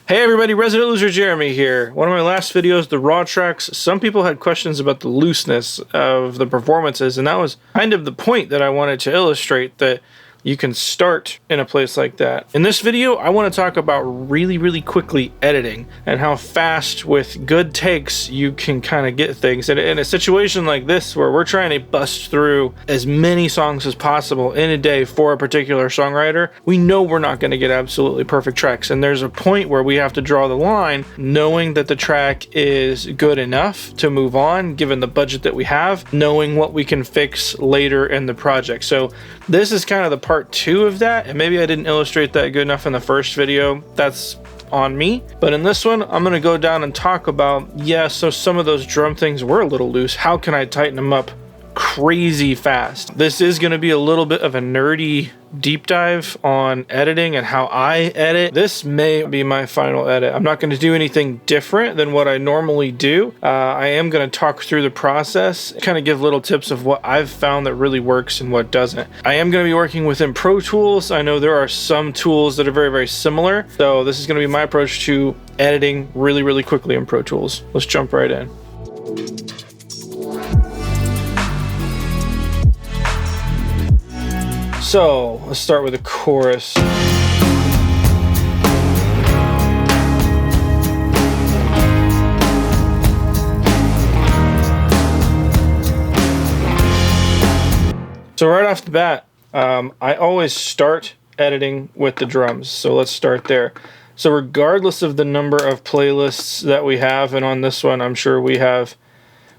Hey everybody, Resident Loser Jeremy here. One of my last videos, the raw tracks, some people had questions about the looseness of the performances, and that was kind of the point that I wanted to illustrate, that you can start in a place like that. In this video, I want to talk about really quickly editing and how fast with good takes you can kind of get things. And in a situation like this where we're trying to bust through as many songs as possible in a day for a particular songwriter, we know we're not going to get absolutely perfect tracks. And there's a point where we have to draw the line knowing that the track is good enough to move on given the budget that we have, knowing what we can fix later in the project. So this is kind of the part 2 of that, and maybe I didn't illustrate that good enough in the first video. That's on me. But in this one, I'm going to go down and talk about, so some of those drum things were a little loose. How can I tighten them up crazy fast? This is going to be a little bit of a nerdy deep dive on editing and how I edit. This may be my final edit. I'm not going to do anything different than what I normally do. I am going to talk through the process, kind of give little tips of what I've found that really works and what doesn't. I am going to be working within Pro Tools. I know there are some tools that are very similar. So this is going to be my approach to editing really quickly in Pro Tools. Let's jump right in. So let's start with the chorus. So right off the bat, I always start editing with the drums. So let's start there. So regardless of the number of playlists that we have, and on this one I'm sure we have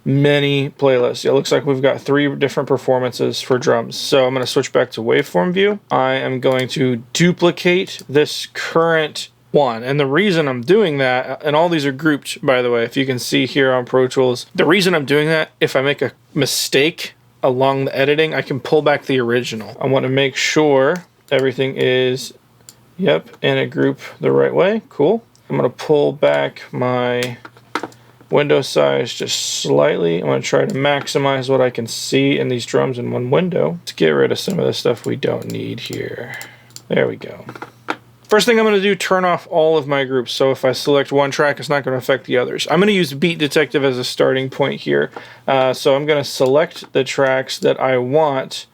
many playlists. It looks like we've got 3 different performances for drums. So I'm going to switch back to waveform view. I am going to duplicate this current one. And the reason I'm doing that, and all these are grouped, by the way, if you can see here on Pro Tools, the reason I'm doing that, if I make a mistake along the editing, I can pull back the original. I want to make sure everything is, in a group the right way. Cool. I'm going to pull back my window size just slightly. I'm going to try to maximize what I can see in these drums in one window to get rid of some of the stuff we don't need here. There we go. First thing I'm going to do, turn off all of my groups. So if I select one track, it's not going to affect the others. I'm going to use Beat Detective as a starting point here. So I'm going to select the tracks that I want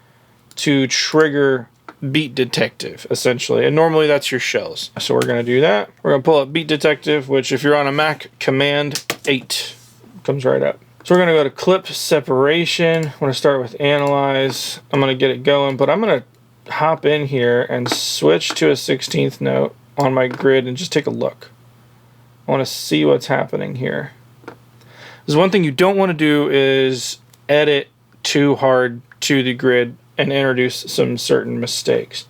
to trigger Beat Detective, essentially, and normally that's your shells. So we're going to do that. We're going to pull up Beat Detective, which if you're on a Mac, Command 8 comes right up. So we're going to go to Clip Separation. I'm going to start with Analyze. I'm going to get it going, but I'm going to hop in here and switch to a 16th note on my grid and just take a look. I want to see what's happening here. There's one thing you don't want to do is edit too hard to the grid and introduce some certain mistakes.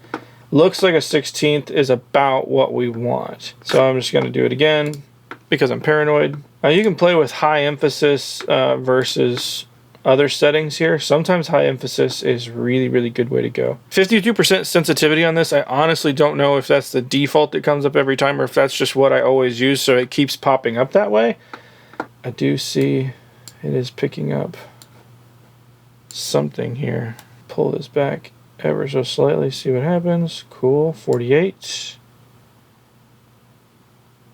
Looks like a 16th is about what we want. So I'm just going to do it again because I'm paranoid. You can play with high emphasis versus other settings here. Sometimes high emphasis is really good way to go. 52% sensitivity on this. I honestly don't know if that's the default that comes up every time or if that's just what I always use, so it keeps popping up that way. I do see it is picking up something here. Pull this back ever so slightly, see what happens. Cool, 48.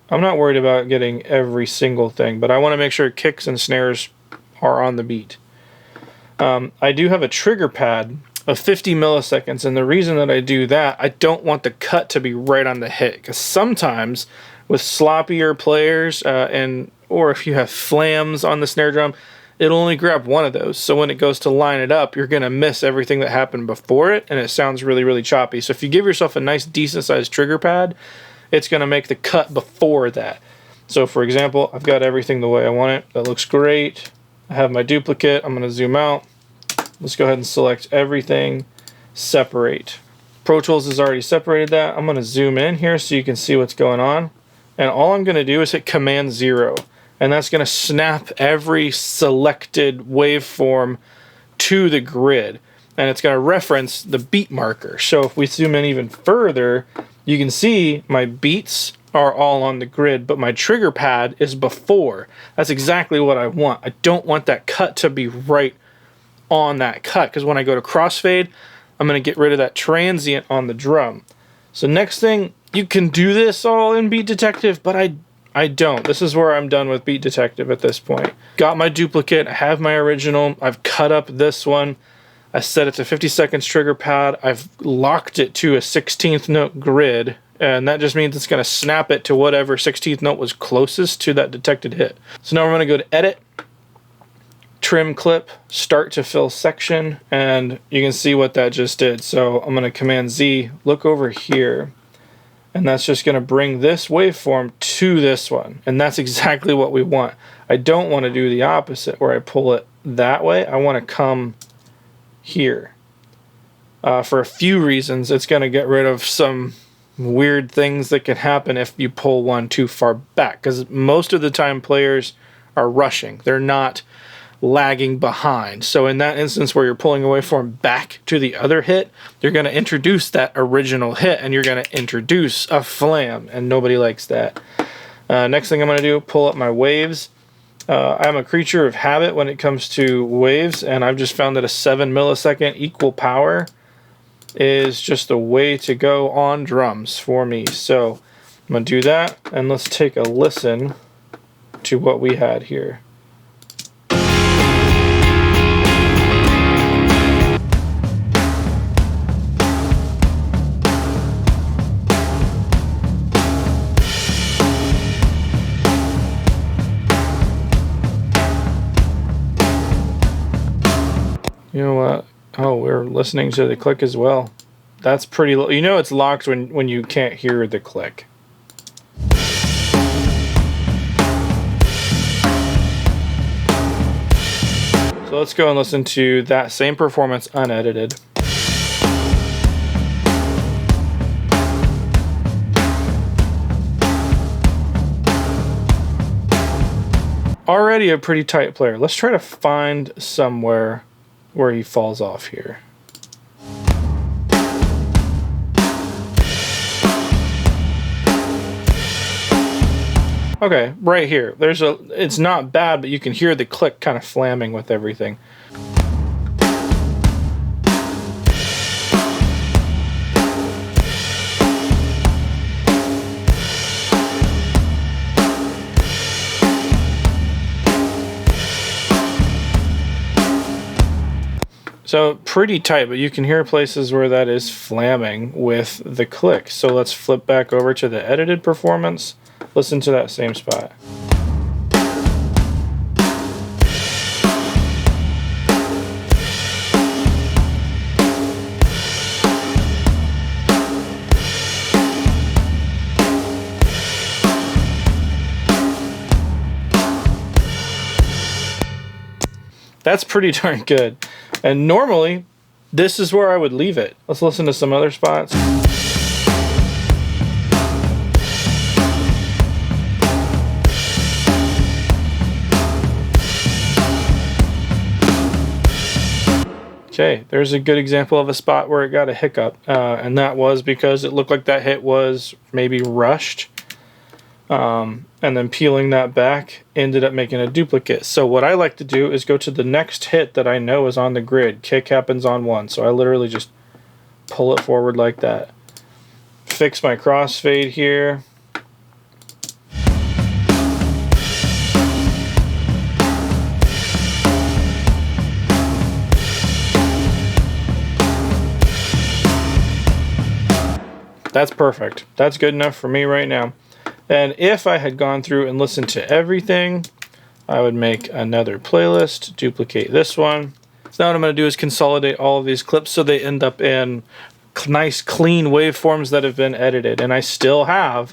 I'm not worried about getting every single thing, but I want to make sure kicks and snares are on the beat. I do have a trigger pad of 50 milliseconds, and the reason that I do that, I don't want the cut to be right on the hit, because sometimes with sloppier players, or if you have flams on the snare drum, it'll only grab one of those. So when it goes to line it up, you're going to miss everything that happened before it, and it sounds really choppy. So if you give yourself a nice decent sized trigger pad, it's going to make the cut before that. So for example, I've got everything the way I want it. That looks great. I have my duplicate. I'm going to zoom out. Let's go ahead and select everything. Separate. Pro Tools has already separated that. I'm going to zoom in here so you can see what's going on. And all I'm going to do is hit Command 0. And that's going to snap every selected waveform to the grid. And it's going to reference the beat marker. So if we zoom in even further, you can see my beats are all on the grid, but my trigger pad is before. That's exactly what I want. I don't want that cut to be right on that cut, because when I go to crossfade, I'm going to get rid of that transient on the drum. So next thing, you can do this all in Beat Detective, but I don't. This is where I'm done with Beat Detective at this point. Got my duplicate, I have my original, I've cut up this one, I set it to 50 seconds trigger pad, I've locked it to a 16th note grid, and that just means it's going to snap it to whatever 16th note was closest to that detected hit. So now we're going to go to Edit, Trim Clip, Start to Fill Section, and you can see what that just did. So I'm going to Command Z, look over here, and that's just going to bring this waveform to this one, and that's exactly what we want. I don't want to do the opposite where I pull it that way. I want to come here. For a few reasons, it's going to get rid of some weird things that can happen if you pull one too far back, because most of the time players are rushing. They're not lagging behind. So in that instance where you're pulling away from back to the other hit, you're going to introduce that original hit and you're going to introduce a flam, and nobody likes that. Next thing I'm going to do, pull up my waves. I'm a creature of habit when it comes to waves, and I've just found that a 7 millisecond equal power is just the way to go on drums for me. So I'm going to do that, and let's take a listen to what we had here. You know what? Oh, we're listening to the click as well. That's pretty low. You know it's locked when you can't hear the click. So let's go and listen to that same performance unedited. Already a pretty tight player. Let's try to find somewhere where he falls off here. Okay, right here. It's not bad, but you can hear the click kind of flamming with everything. So pretty tight, but you can hear places where that is flamming with the click. So let's flip back over to the edited performance. Listen to that same spot. That's pretty darn good. And normally, this is where I would leave it. Let's listen to some other spots. Okay, there's a good example of a spot where it got a hiccup, and that was because it looked like that hit was maybe rushed, and then peeling that back ended up making a duplicate. So what I like to do is go to the next hit that I know is on the grid. Kick happens on 1, so I literally just pull it forward like that. Fix my crossfade here. That's perfect. That's good enough for me right now. And if I had gone through and listened to everything, I would make another playlist, duplicate this one. So now what I'm going to do is consolidate all of these clips so they end up in nice clean waveforms that have been edited. And I still have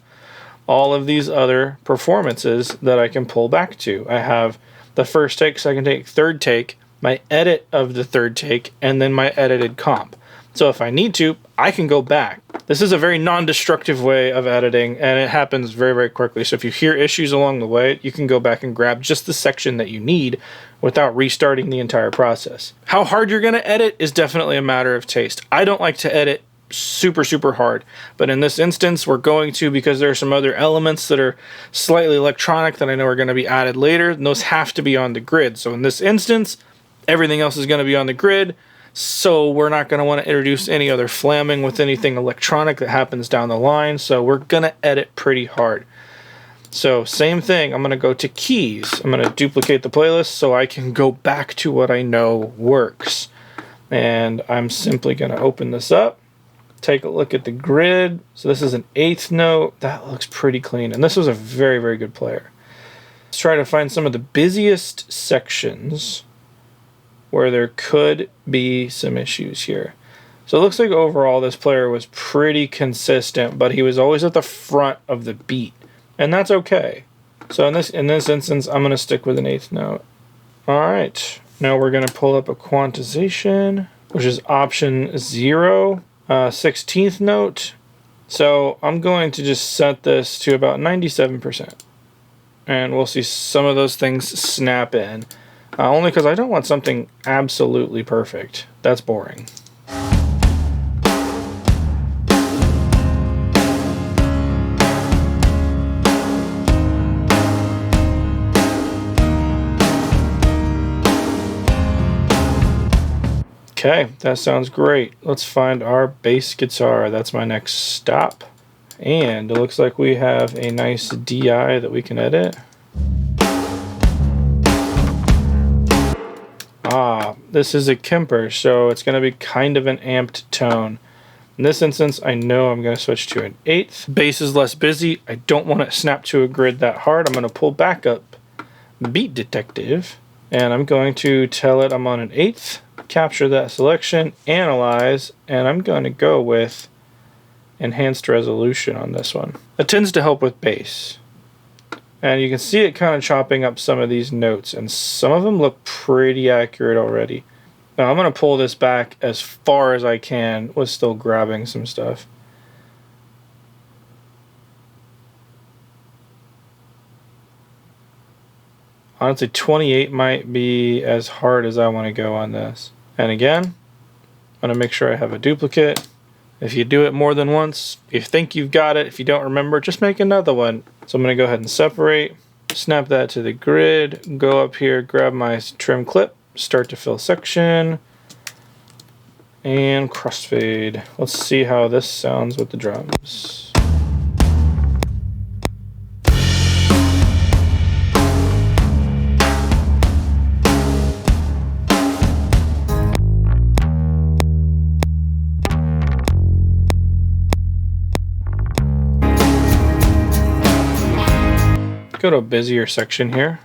all of these other performances that I can pull back to. I have the first take, second take, third take, my edit of the third take, and then my edited comp. So if I need to, I can go back. This is a very non-destructive way of editing, and it happens very, very quickly. So if you hear issues along the way, you can go back and grab just the section that you need without restarting the entire process. How hard you're going to edit is definitely a matter of taste. I don't like to edit super, super hard, but in this instance, we're going to because there are some other elements that are slightly electronic that I know are going to be added later, and those have to be on the grid. So in this instance, everything else is going to be on the grid. So we're not going to want to introduce any other flamming with anything electronic that happens down the line. So we're going to edit pretty hard. So same thing, I'm going to go to keys. I'm going to duplicate the playlist so I can go back to what I know works. And I'm simply going to open this up, take a look at the grid. So this is an 8th note. That looks pretty clean. And this was a very, very good player. Let's try to find some of the busiest sections where there could be some issues here. So it looks like overall this player was pretty consistent, but he was always at the front of the beat. And that's okay. So in this instance, I'm going to stick with an 8th note. All right. Now we're going to pull up a quantization, which is option 0, 16th note. So I'm going to just set this to about 97%. And we'll see some of those things snap in. Only because I don't want something absolutely perfect. That's boring. Okay, that sounds great. Let's find our bass guitar. That's my next stop. And it looks like we have a nice DI that we can edit. This is a Kemper, so it's going to be kind of an amped tone. In this instance, I know I'm going to switch to an 8th. Bass is less busy. I don't want to snap to a grid that hard. I'm going to pull back up Beat Detective, and I'm going to tell it I'm on an 8th, capture that selection, analyze, and I'm going to go with enhanced resolution on this one. It tends to help with bass. And you can see it kind of chopping up some of these notes, and some of them look pretty accurate already. Now I'm going to pull this back as far as I can with still grabbing some stuff. Honestly, 28 might be as hard as I want to go on this. And again, I'm going to make sure I have a duplicate. If you do it more than once, if you think you've got it, if you don't remember, just make another one. So I'm going to go ahead and separate, snap that to the grid, go up here, grab my trim clip, start to fill section, and crossfade. Let's see how this sounds with the drums. Go to a busier section here.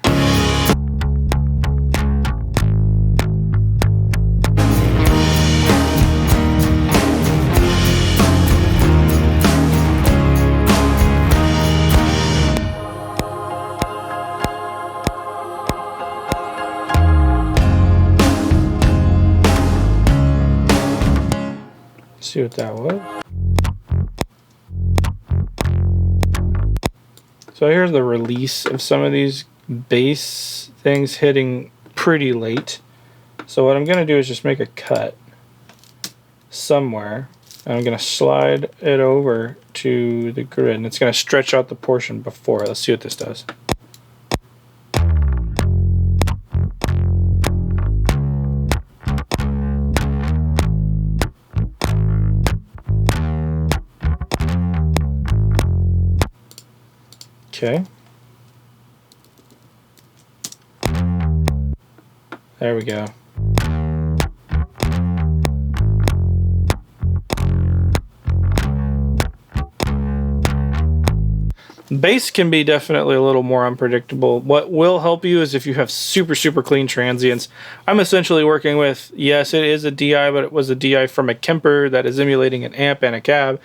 See what that was. So here's the release of some of these bass things hitting pretty late. So what I'm going to do is just make a cut somewhere, and I'm going to slide it over to the grid, and it's going to stretch out the portion before. Let's see what this does. Okay. There we go. Bass can be definitely a little more unpredictable. What will help you is if you have super, super clean transients. I'm essentially working with, yes, it is a DI, but it was a DI from a Kemper that is emulating an amp and a cab.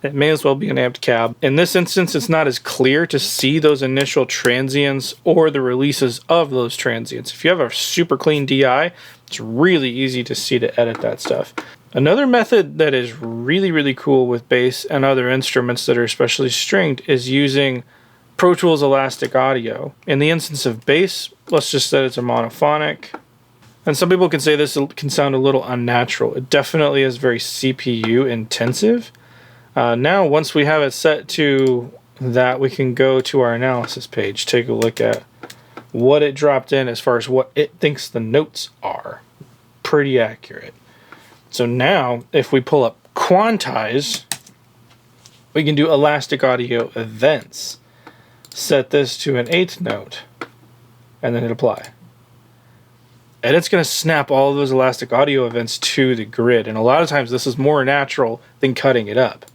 It may as well be an amped cab. In this instance, it's not as clear to see those initial transients or the releases of those transients. If you have a super clean DI, it's really easy to see to edit that stuff. Another method that is really, really cool with bass and other instruments that are especially stringed is using Pro Tools Elastic Audio. In the instance of bass, let's just say it's a monophonic. And some people can say this can sound a little unnatural. It definitely is very CPU intensive. Now, once we have it set to that, we can go to our analysis page, take a look at what it dropped in as far as what it thinks the notes are. Pretty accurate. So now, if we pull up Quantize, we can do elastic audio events. Set this to an 8th note, and then hit apply. And it's going to snap all of those elastic audio events to the grid. And a lot of times this is more natural than cutting it up.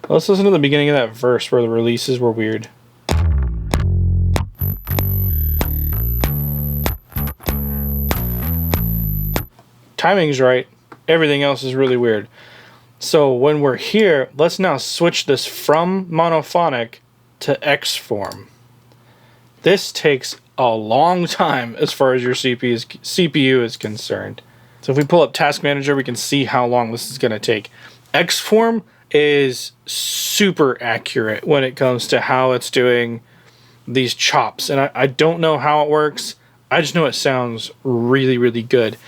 Let's listen to the beginning of that verse where the releases were weird. Timing's right. Everything else is really weird. So when we're here, let's now switch this from monophonic to X-form. This takes a long time as far as your CPU is concerned. So if we pull up Task Manager, we can see how long this is going to take. X-form is super accurate when it comes to how it's doing these chops. And I don't know how it works. I just know it sounds really, really good.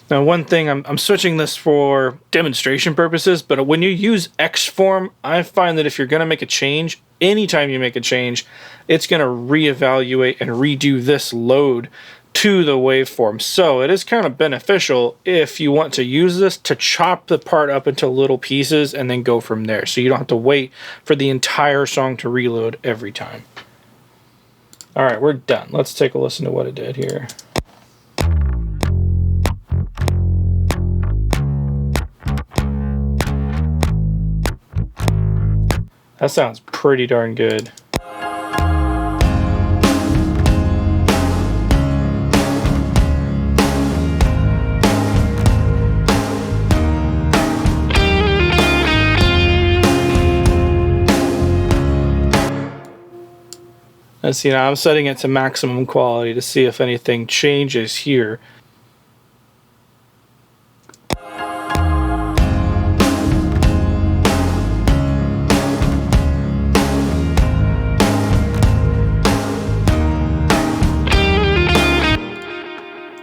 Now, one thing, I'm switching this for demonstration purposes, but when you use X-form, I find that if you're going to make a change, anytime you make a change, it's going to reevaluate and redo this load to the waveform. So it is kind of beneficial if you want to use this to chop the part up into little pieces and then go from there. So you don't have to wait for the entire song to reload every time. All right, we're done. Let's take a listen to what it did here. That sounds pretty darn good. And see, now I'm setting it to maximum quality to see if anything changes here.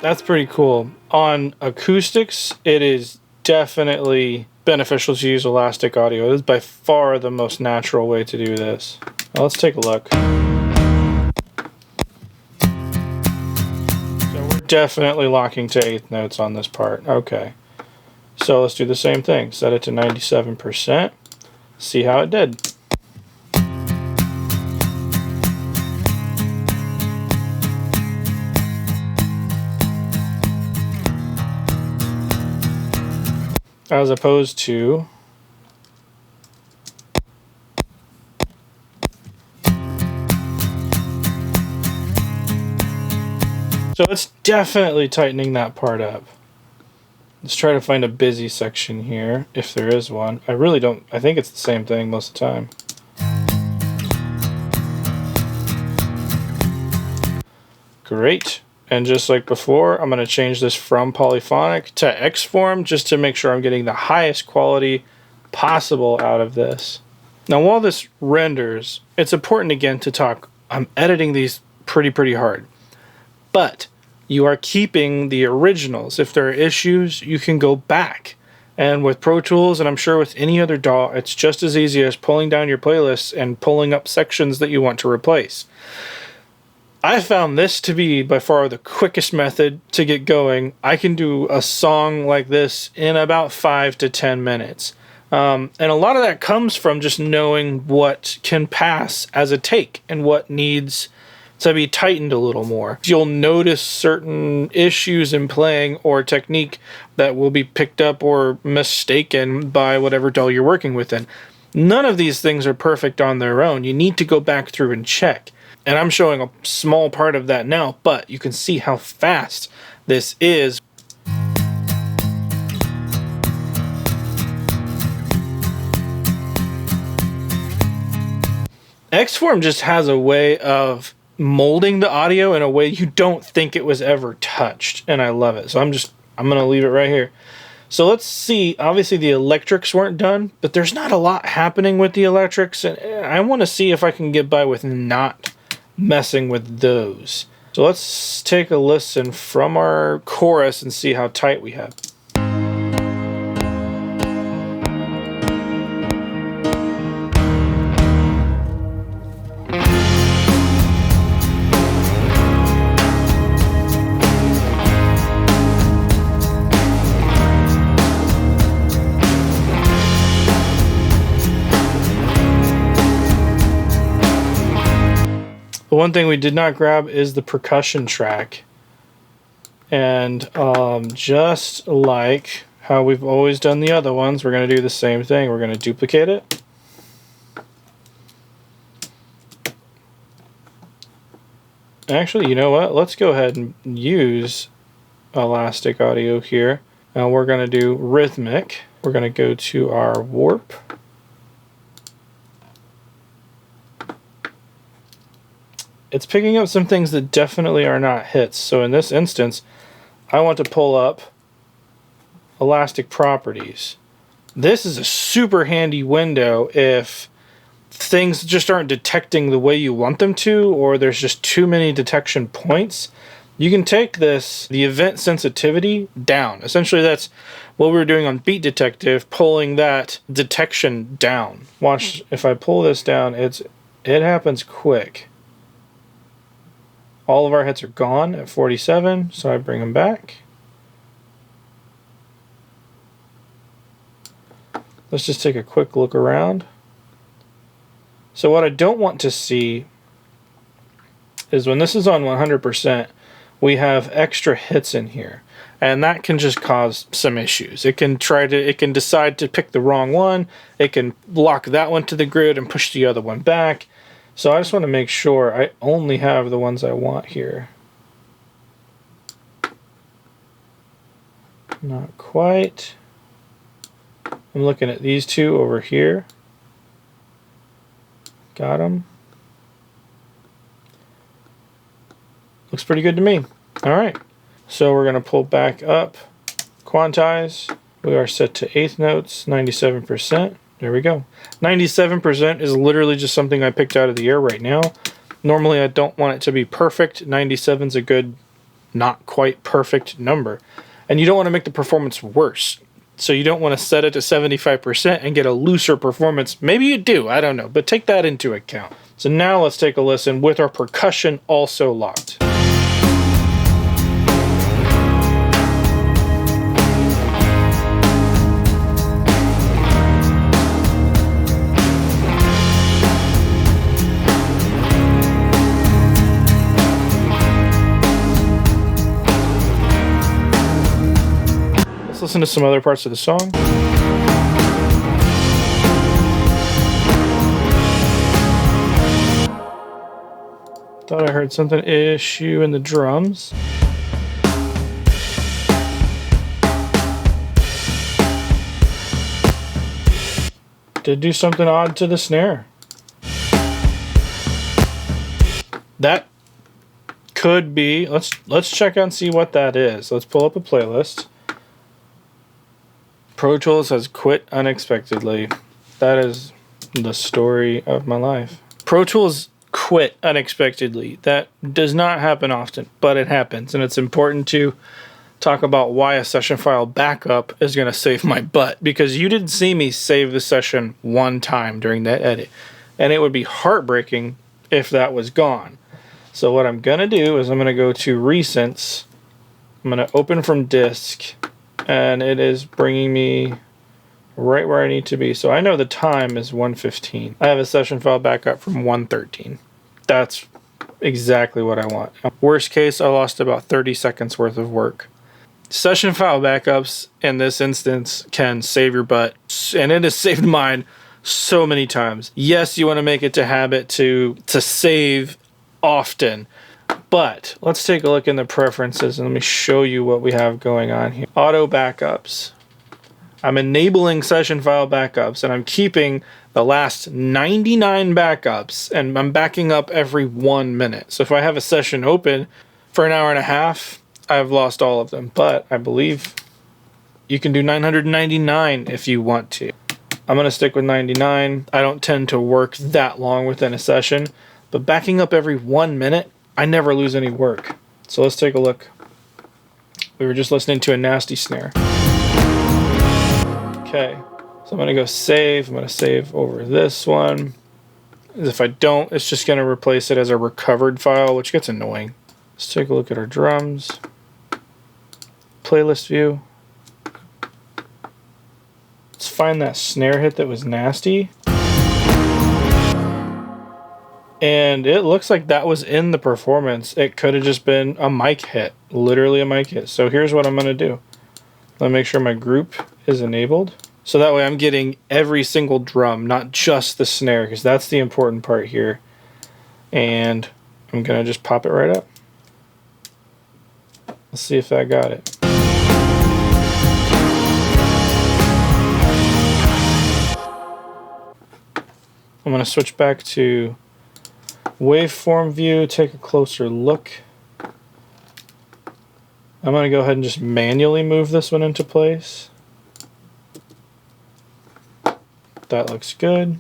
That's pretty cool. On acoustics, it is definitely beneficial to use elastic audio. It is by far the most natural way to do this. Now let's take a look. Definitely locking to 8th notes on this part. Okay, so let's do the same thing. Set it to 97%. See how it did. As opposed to so it's definitely tightening that part up. Let's try to find a busy section here, if there is one. I really don't, I think it's the same thing most of the time. Great. And just like before, I'm going to change this from polyphonic to X-form just to make sure I'm getting the highest quality possible out of this. Now while this renders, it's important again to talk, I'm editing these pretty hard. But you are keeping the originals. If there are issues, you can go back. And with Pro Tools, and I'm sure with any other DAW, it's just as easy as pulling down your playlists and pulling up sections that you want to replace. I found this to be by far the quickest method to get going. I can do a song like this in about 5 to 10 minutes. And a lot of that comes from just knowing what can pass as a take and what needs to be tightened a little more. You'll notice certain issues in playing or technique that will be picked up or mistaken by whatever DAW you're working with. And none of these things are perfect on their own. You need to go back through and check. And I'm showing a small part of that now, but you can see how fast this is. X-form just has a way of molding the audio in a way you don't think it was ever touched, and I love it. So I'm going to leave it right here. So let's see, obviously the electrics weren't done, but there's not a lot happening with the electrics, and I want to see if I can get by with not messing with those. So let's take a listen from our chorus and see how tight we have. The one thing we did not grab is the percussion track. And just like how we've always done the other ones, we're going to do the same thing. We're going to duplicate it. Actually, you know what? Let's go ahead and use Elastic Audio here. Now we're going to do rhythmic. We're going to go to our warp. It's picking up some things that definitely are not hits. So in this instance, I want to pull up elastic properties. This is a super handy window if things just aren't detecting the way you want them to, or there's just too many detection points. You can take this, the event sensitivity, down. Essentially that's what we were doing on Beat Detective, pulling that detection down. Watch, if I pull this down, it happens quick. All of our hits are gone at 47, so I bring them back. Let's just take a quick look around. So what I don't want to see is when this is on 100%, we have extra hits in here. And that can just cause some issues. It can decide to pick the wrong one. It can lock that one to the grid and push the other one back. So I just want to make sure I only have the ones I want here. Not quite. I'm looking at these two over here. Got them. Looks pretty good to me. All right. So we're going to pull back up, quantize. We are set to eighth notes, 97%. There we go. 97% is literally just something I picked out of the air right now. Normally I don't want it to be perfect. 97 is a good, not quite perfect number. And you don't want to make the performance worse. So you don't want to set it to 75% and get a looser performance. Maybe you do, I don't know. But take that into account. So now let's take a listen with our percussion also locked. Let's listen to some other parts of the song. Thought I heard something issue in the drums. Did do something odd to the snare. That could be, let's check out and see what that is. Let's pull up a playlist. Pro Tools has quit unexpectedly. That is the story of my life. Pro Tools quit unexpectedly. That does not happen often, but it happens. And it's important to talk about why a session file backup is going to save my butt. Because you didn't see me save the session one time during that edit. And it would be heartbreaking if that was gone. So what I'm going to do is I'm going to go to Recents. I'm going to open from disk. And it is bringing me right where I need to be. So I know the time is 1:15. I have a session file backup from 1:13. That's exactly what I want. Worst case, I lost about 30 seconds worth of work. Session file backups in this instance can save your butt. And it has saved mine so many times. Yes, you want to make it to habit to save often. But let's take a look in the preferences and let me show you what we have going on here. Auto backups. I'm enabling session file backups and I'm keeping the last 99 backups and I'm backing up every 1 minute. So if I have a session open for an hour and a half, I've lost all of them. But I believe You can do 999 if you want to. I'm going to stick with 99. I don't tend to work that long within a session, but backing up every 1 minute, I never lose any work. So let's take a look. We were just listening to a nasty snare. Okay, so I'm going to go save. I'm going to save over this one. If I don't, it's just going to replace it as a recovered file, which gets annoying. Let's take a look at our drums. Playlist view. Let's find that snare hit that was nasty. And it looks like that was in the performance. It could have just been a mic hit, literally a mic hit. So here's what I'm going to do. Let me make sure my group is enabled. So that way I'm getting every single drum, not just the snare, because that's the important part here. And I'm going to just pop it right up. Let's see if that got it. I'm going to switch back to waveform view, take a closer look. I'm going to go ahead and just manually move this one into place. That looks good.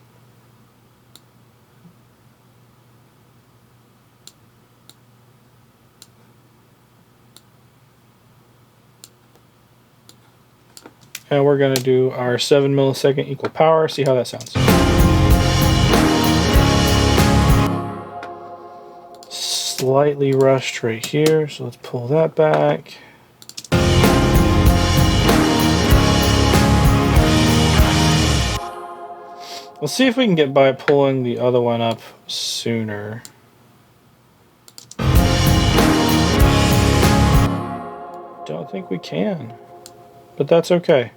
And we're going to do our 7 millisecond equal power, see how that sounds. Slightly rushed right here, so let's pull that back. Let's see if we can get by pulling the other one up sooner. Don't think we can, but that's okay.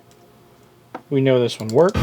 We know this one worked.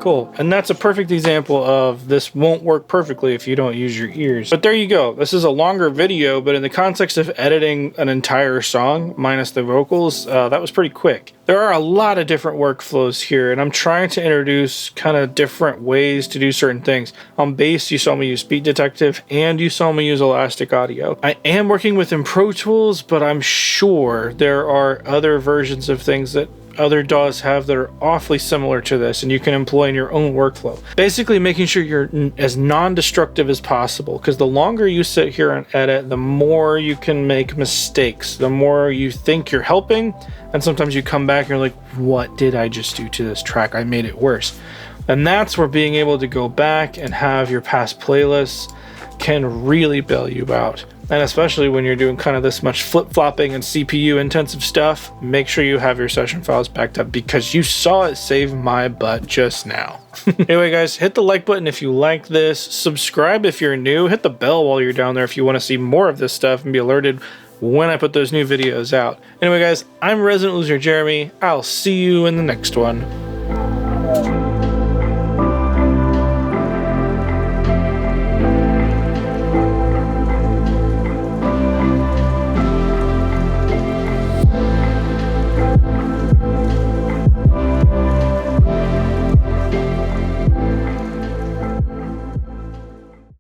Cool. And that's a perfect example of this won't work perfectly if you don't use your ears. But there you go. This is a longer video, but in the context of editing an entire song minus the vocals, that was pretty quick. There are a lot of different workflows here, and I'm trying to introduce kind of different ways to do certain things. On bass, you saw me use Beat Detective, and you saw me use Elastic Audio. I am working within Pro Tools, but I'm sure there are other versions of things that other DAWs have that are awfully similar to this, and you can employ in your own workflow. Basically making sure you're as non-destructive as possible, because the longer you sit here and edit, the more you can make mistakes, the more you think you're helping, and sometimes you come back and you're like, what did I just do to this track? I made it worse. And that's where being able to go back and have your past playlists can really bail you out. And especially when you're doing kind of this much flip-flopping and CPU intensive stuff, make sure you have your session files backed up, because you saw it save my butt just now. Anyway guys, hit the like button if you like this, subscribe if you're new, hit the bell while you're down there if you want to see more of this stuff and be alerted when I put those new videos out. Anyway guys, I'm Resident Loser Jeremy. I'll see you in the next one.